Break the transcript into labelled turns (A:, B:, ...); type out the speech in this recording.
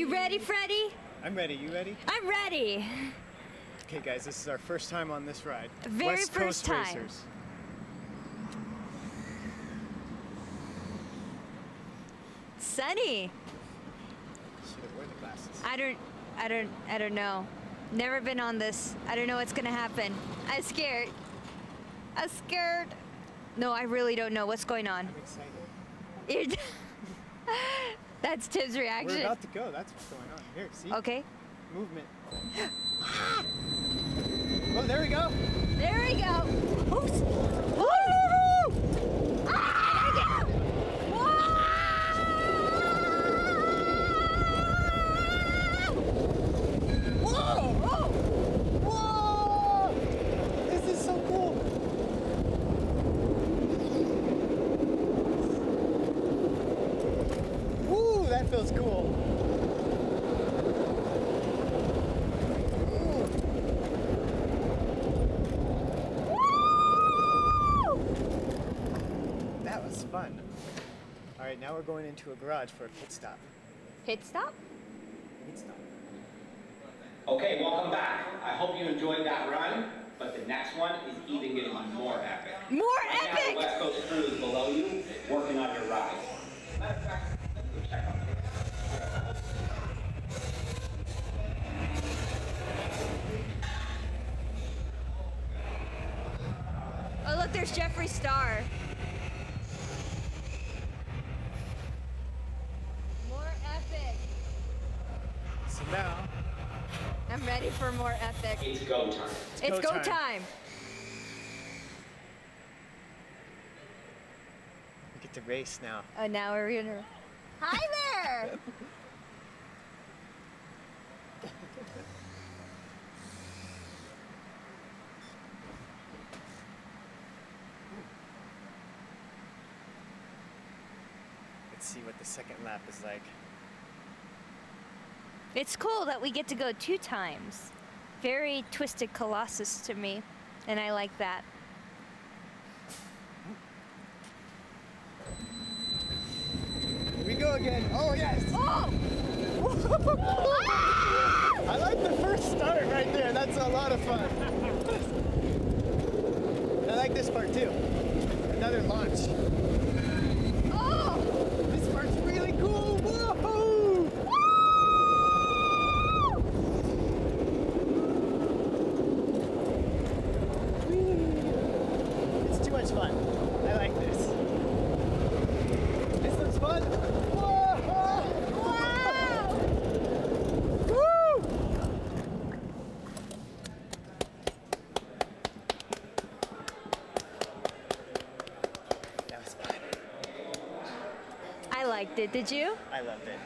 A: You ready, Freddie?
B: I'm ready. You ready?
A: I'm ready.
B: Okay, guys, this is our first time on this ride.
A: Very
B: West
A: first
B: Coast
A: time.
B: Racers.
A: Sunny.
B: Should have worn the glasses.
A: I don't know. Never been on this. I don't know what's gonna happen. I'm scared. I'm scared. No, I really don't know what's going on.
B: I'm excited.
A: That's Tim's reaction.
B: We're about to go. That's what's going on. Here, see?
A: Okay.
B: Movement. Oh, there we go.
A: There we go. Oops. Woo! Ah, there we go.
B: Whoa! Whoa! Whoa! This is so cool. Woo! That feels cool. That was fun. All right, now we're going into a garage for a pit stop.
A: Pit stop?
B: Pit stop.
C: Okay, welcome back. I hope you enjoyed that run, but the next one is even going to be more epic.
A: More
C: Right now,
A: epic!
C: the West Coast crew is below you, working on your ride. Matter of fact, let's go check out this.
A: Oh, look, there's Jeffree Star. More epic.
B: So now,
A: I'm ready for more epic.
C: It's go time.
A: It's
B: go
A: go
B: time.
A: time.
B: we get to race now.
A: Oh, now we're gonna. Hi there!
B: Let's see what the second lap is like.
A: It's cool that we get to go 2 times. Very Twisted Colossus to me, and I like that.
B: Here we go again. Oh, yes.
A: Oh!
B: I like the first start right there. That's a lot of fun. I like this part too. Another launch.
A: Oh!
B: This part's really cool. Whoa! It's too much fun. I like this. This looks fun. Whoa!
A: Wow!
B: Woo! That was fun.
A: I liked it. Did you?
B: I loved it.